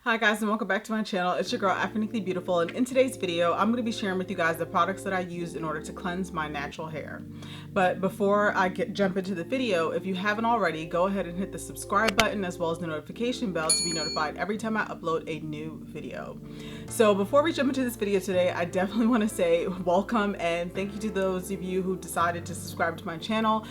Hi guys, and welcome back to my channel. It's your girl Ephonically Beautiful, and in today's video I'm going to be sharing with you guys the products that I use in order to cleanse my natural hair. But before I jump into the video, if you haven't already, go ahead and hit the subscribe button as well as the notification bell to be notified every time I upload a new video. So before we jump into this video today, I definitely want to say welcome and thank you to those of you who decided to subscribe to my channel.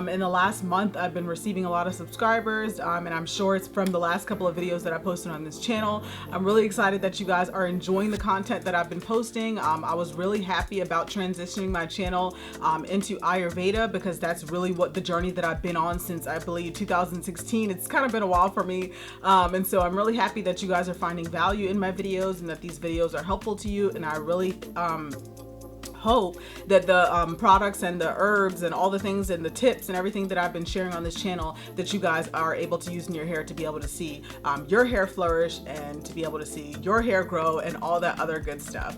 In the last month I've been receiving a lot of subscribers, and I'm sure it's from the last couple of videos that I posted on this channel. I'm really excited that you guys are enjoying the content that I've been posting. I was really happy about transitioning my channel into Ayurveda, because that's really what the journey that I've been on since I believe 2016. It's kind of been a while for me, and so I'm really happy that you guys are finding value in my videos and that these videos are helpful to you. And I really hope that the products and the herbs and all the things and the tips and everything that I've been sharing on this channel, that you guys are able to use in your hair to be able to see your hair flourish and to be able to see your hair grow and all that other good stuff.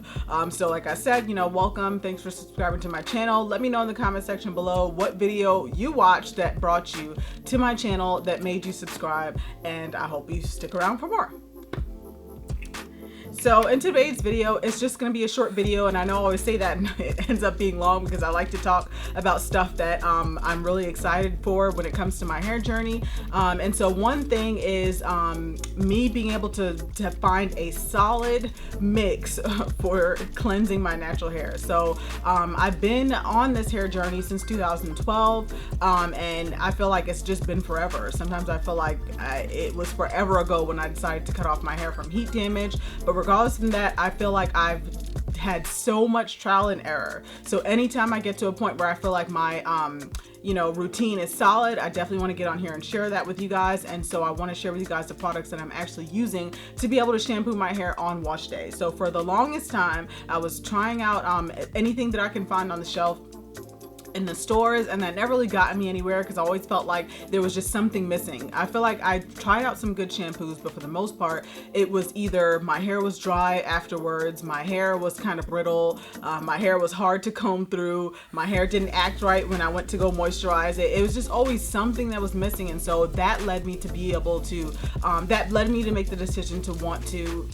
So like I said, welcome. Thanks for subscribing to my channel. Let me know in the comment section below what video you watched that brought you to my channel, that made you subscribe, and I hope you stick around for more. So in today's video, it's just going to be a short video, and I know I always say that and it ends up being long because I like to talk about stuff that I'm really excited for when it comes to my hair journey. And so one thing is me being able to find a solid mix for cleansing my natural hair. So I've been on this hair journey since 2012, and I feel like it's just been forever. Sometimes I feel like it was forever ago when I decided to cut off my hair from heat damage, but regardless of that, I feel like I've had so much trial and error. So anytime I get to a point where I feel like my routine is solid, I definitely want to get on here and share that with you guys. And so I want to share with you guys the products that I'm actually using to be able to shampoo my hair on wash day. So for the longest time, I was trying out anything that I can find on the shelf in the stores, and that never really got me anywhere because I always felt like there was just something missing. I feel like I tried out some good shampoos, but for the most part it was either my hair was dry afterwards, my hair was kind of brittle, my hair was hard to comb through, my hair didn't act right when I went to go moisturize it. It was just always something that was missing, and so that led me to be able to make the decision to want to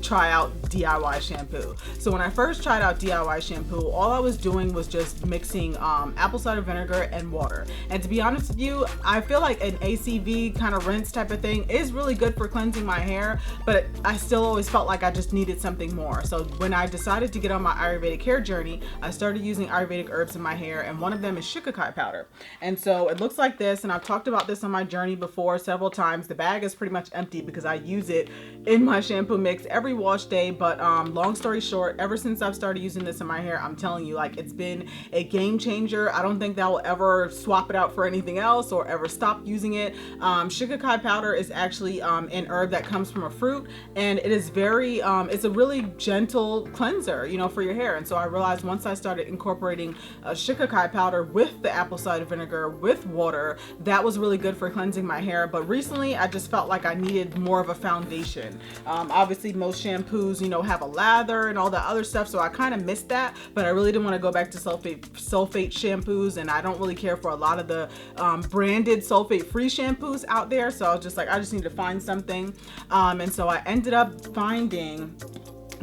try out DIY shampoo. So when I first tried out DIY shampoo, all I was doing was just mixing apple cider vinegar and water. And to be honest with you, I feel like an ACV kind of rinse type of thing is really good for cleansing my hair, but I still always felt like I just needed something more. So when I decided to get on my Ayurvedic hair journey, I started using Ayurvedic herbs in my hair, and one of them is Shikakai powder. And so it looks like this, and I've talked about this on my journey before several times. The bag is pretty much empty because I use it in my shampoo mix every wash day. But long story short, ever since I've started using this in my hair, I'm telling you, like, it's been a game changer. I don't think that will ever swap it out for anything else or ever stop using it. Shikakai powder is actually an herb that comes from a fruit, and it is very it's a really gentle cleanser, for your hair. And so I realized once I started incorporating Shikakai powder with the apple cider vinegar with water, that was really good for cleansing my hair. But recently I just felt like I needed more of a foundation. Obviously most shampoos have a lather and all that other stuff, so I kind of missed that, but I really didn't want to go back to sulfate shampoos, and I don't really care for a lot of the branded sulfate free shampoos out there. So I was just like, I just need to find something, and so I ended up finding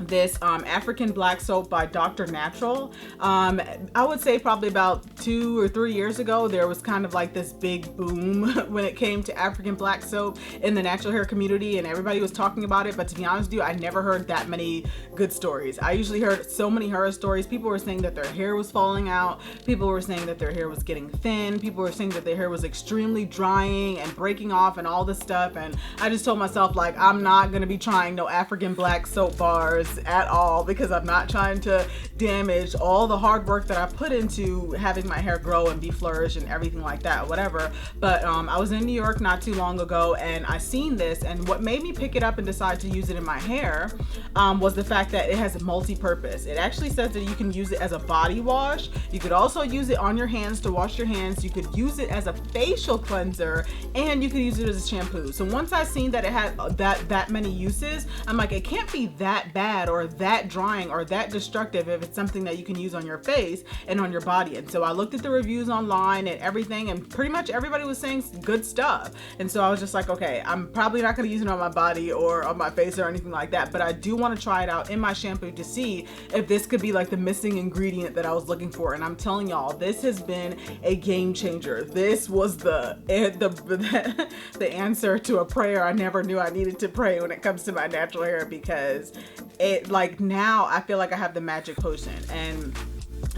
this African black soap by Dr. Natural. I would say probably about 2 or 3 years ago, there was kind of like this big boom when it came to African black soap in the natural hair community, and everybody was talking about it. But to be honest with you, I never heard that many good stories. I usually heard so many horror stories. People were saying that their hair was falling out. People were saying that their hair was getting thin. People were saying that their hair was extremely drying and breaking off and all this stuff. And I just told myself, like, I'm not going to be trying no African black soap bars at all, because I'm not trying to damage all the hard work that I put into having my hair grow and be flourished and everything like that, whatever. But I was in New York not too long ago, and I seen this, and what made me pick it up and decide to use it in my hair was the fact that it has a multi-purpose. It actually says that you can use it as a body wash. You could also use it on your hands to wash your hands. You could use it as a facial cleanser, and you could use it as a shampoo. So once I seen that it had that many uses, I'm like, it can't be that bad bad or that drying or that destructive if it's something that you can use on your face and on your body. And so I looked at the reviews online and everything, and pretty much everybody was saying good stuff. And so I was just like, okay, I'm probably not going to use it on my body or on my face or anything like that, but I do want to try it out in my shampoo to see if this could be like the missing ingredient that I was looking for. And I'm telling y'all, this has been a game changer. This was the answer to a prayer I never knew I needed to pray when it comes to my natural hair, because it, like, now I feel like I have the magic potion. And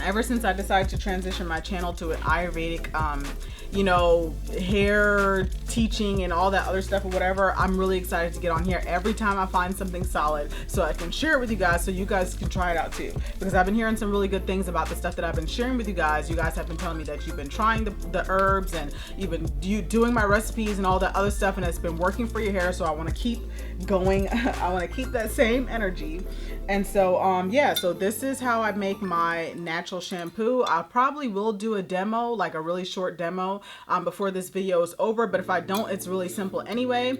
ever since I decided to transition my channel to an Ayurvedic, you know, hair teaching and all that other stuff or whatever, I'm really excited to get on here every time I find something solid so I can share it with you guys, so you guys can try it out too. Because I've been hearing some really good things about the stuff that I've been sharing with you guys. You guys have been telling me that you've been trying the herbs and you've been doing my recipes and all that other stuff, and it's been working for your hair. So I want to keep going. I want to keep that same energy. And so yeah, so this is how I make my natural shampoo. I probably will do a demo, like a really short demo, before this video is over, but if I don't, it's really simple anyway.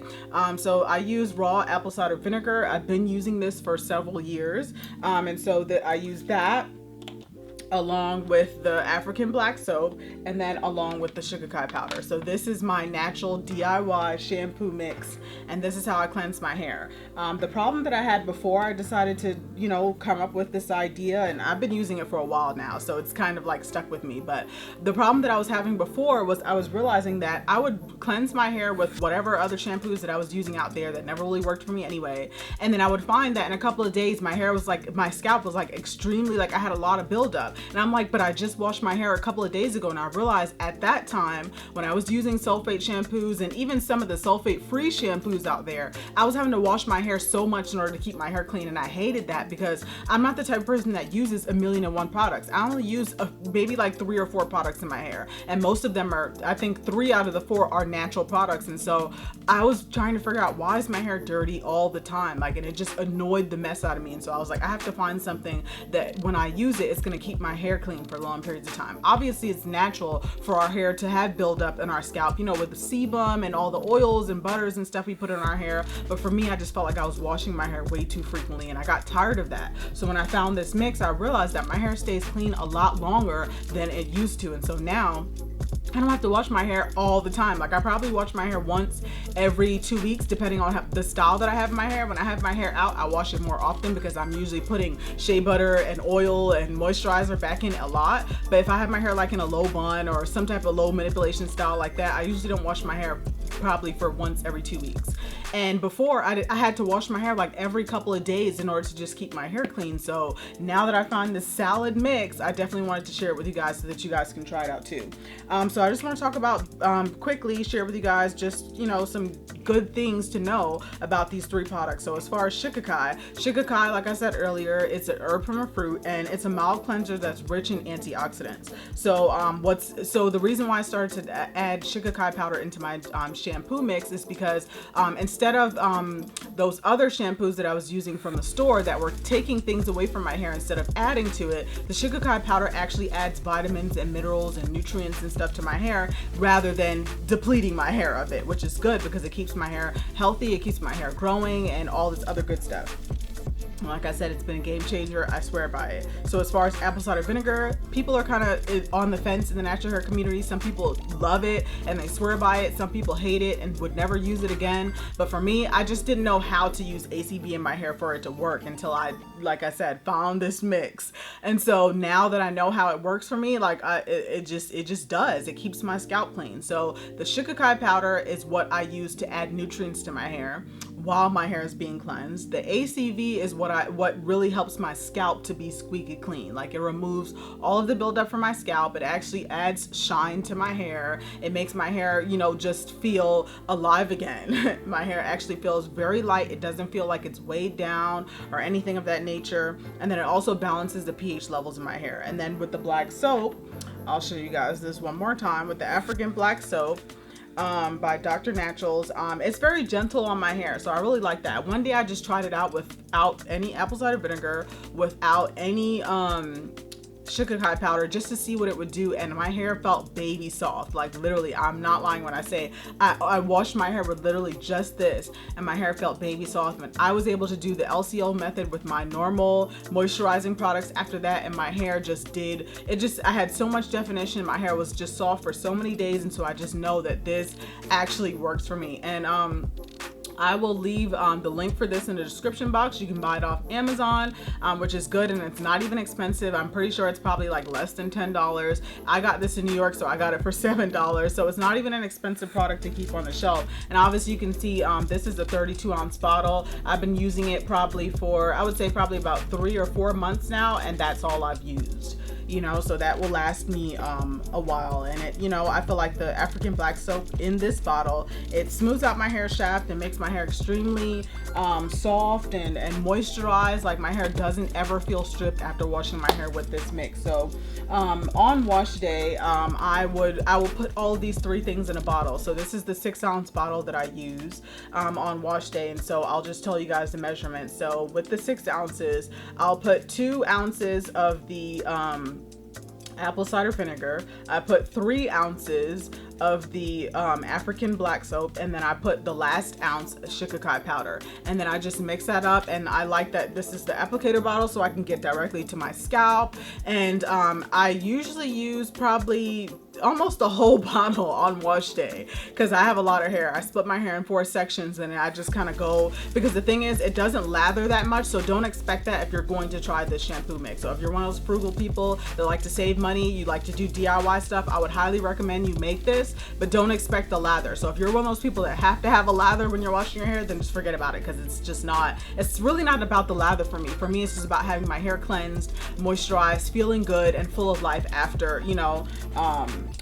So I use raw apple cider vinegar. I've been using this for several years, and so that I use that along with the African black soap, and then along with the Shikakai powder. So this is my natural DIY shampoo mix, and this is how I cleanse my hair. The problem that I had before I decided to, you know, come up with this idea, and I've been using it for a while now, so it's kind of like stuck with me, but the problem that I was having before was I was realizing that I would cleanse my hair with whatever other shampoos that I was using out there that never really worked for me anyway, and then I would find that in a couple of days my hair was like, my scalp was like extremely, like I had a lot of buildup. And I'm like, but I just washed my hair a couple of days ago. And I realized at that time, when I was using sulfate shampoos and even some of the sulfate free shampoos out there, I was having to wash my hair so much in order to keep my hair clean. And I hated that because I'm not the type of person that uses 1,000,001 products. I only use maybe like 3 or 4 products in my hair. And most of them are, I think 3 out of the 4 are natural products. And so I was trying to figure out, why is my hair dirty all the time? Like, and it just annoyed the mess out of me. And so I was like, I have to find something that when I use it, it's going to keep my hair clean for long periods of time. Obviously, it's natural for our hair to have buildup in our scalp, you know, with the sebum and all the oils and butters and stuff we put in our hair. But for me, I just felt like I was washing my hair way too frequently, and I got tired of that. So when I found this mix, I realized that my hair stays clean a lot longer than it used to. And so now I don't have to wash my hair all the time. Like, I probably wash my hair once every 2 weeks, depending on the style that I have in my hair. When I have my hair out, I wash it more often because I'm usually putting shea butter and oil and moisturizer back in a lot. But if I have my hair like in a low bun or some type of low manipulation style like that, I usually don't wash my hair probably for once every 2 weeks. And before, I had to wash my hair like every couple of days in order to just keep my hair clean. So now that I find this salad mix, I definitely wanted to share it with you guys so that you guys can try it out too. So I just want to talk about quickly share with you guys just, you know, some good things to know about these 3 products. So as far as Shikakai, like I said earlier, it's an herb from a fruit, and it's a mild cleanser that's rich in antioxidants. So the reason why I started to add Shikakai powder into my shampoo mix is because instead of those other shampoos that I was using from the store that were taking things away from my hair instead of adding to it, the Shikakai powder actually adds vitamins and minerals and nutrients and stuff to my hair rather than depleting my hair of it, which is good because it keeps my hair healthy, it keeps my hair growing, and all this other good stuff. Like I said, it's been a game changer. I swear by it. So as far as apple cider vinegar, people are kind of on the fence in the natural hair community. Some people love it and they swear by it. Some people hate it and would never use it again. But for me, I just didn't know how to use ACV in my hair for it to work until I, like I said, found this mix. And so now that I know how it works for me, like it just does. It keeps my scalp clean. So the Shikakai powder is what I use to add nutrients to my hair while my hair is being cleansed. The ACV is what really helps my scalp to be squeaky clean. Like, it removes all of the buildup from my scalp. It actually adds shine to my hair. It makes my hair, you know, just feel alive again. My hair actually feels very light. It doesn't feel like it's weighed down or anything of that nature. And then it also balances the pH levels in my hair. And then with the black soap, I'll show you guys this one more time with the African black soap by Dr. Naturals. It's very gentle on my hair, so I really like that. One day I just tried it out without any apple cider vinegar, without any Shikakai powder just to see what it would do, and my hair felt baby soft. Like literally, I'm not lying when I say I washed my hair with literally just this, and my hair felt baby soft. And I was able to do the LCL method with my normal moisturizing products after that, and my hair just did it. Just I had so much definition. My hair was just soft for so many days, and so I just know that this actually works for me. And I will leave the link for this in the description box. You can buy it off Amazon, which is good, and it's not even expensive. I'm pretty sure it's probably like less than $10. I got this in New York, so I got it for $7. So it's not even an expensive product to keep on the shelf. And obviously you can see this is a 32-ounce bottle. I've been using it probably for, I would say probably about 3 or 4 months now, and that's all I've used. You know, so that will last me a while. And it, you know, I feel like the African black soap in this bottle, it smooths out my hair shaft and makes my hair extremely soft and moisturized. Like my hair doesn't ever feel stripped after washing my hair with this mix. So on wash day, I will put all of these 3 things in a bottle. So this is the 6-ounce bottle that I use on wash day, and so I'll just tell you guys the measurements. So with the 6 ounces, I'll put 2 ounces of the apple cider vinegar. I put 3 ounces of the African black soap, and then I put the last ounce Shikakai powder, and then I just mix that up. And I like that this is the applicator bottle, so I can get directly to my scalp. And I usually use probably almost the whole bottle on wash day because I have a lot of hair. I split my hair in 4 sections, and I just kind of go, because the thing is it doesn't lather that much, so don't expect that if you're going to try this shampoo mix. So if you're one of those frugal people that like to save money, you like to do DIY stuff, I would highly recommend you make this, but don't expect the lather. So if you're one of those people that have to have a lather when you're washing your hair, then just forget about it, because it's just not, it's really not about the lather for me. For me, it's just about having my hair cleansed, moisturized, feeling good and full of life after, you know,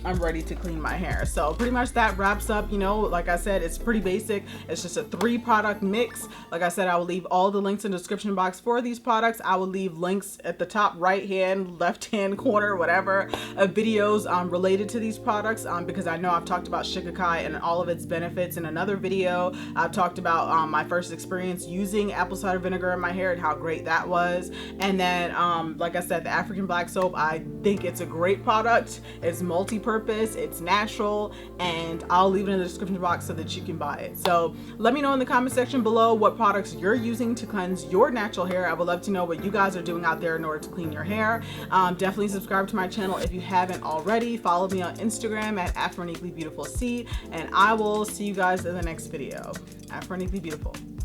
I'm ready to clean my hair. So pretty much that wraps up, you know, like I said, it's pretty basic. It's just a 3-product mix. Like I said, I will leave all the links in the description box for these products. I will leave links at the top right hand, left hand corner, whatever, of videos related to these products, because I know I've talked about Shikakai and all of its benefits in another video. I've talked about my first experience using apple cider vinegar in my hair and how great that was. And then like I said, the African black soap, I think it's a great product. It's multi-purpose, it's natural, and I'll leave it in the description box so that you can buy it. So let me know in the comment section below what products you're using to cleanse your natural hair. I would love to know what you guys are doing out there in order to clean your hair. Definitely subscribe to my channel if you haven't already. Follow me on Instagram at AfroNiquelyBeautifulC, and I will see you guys in the next video. AfroNiquelyBeautiful.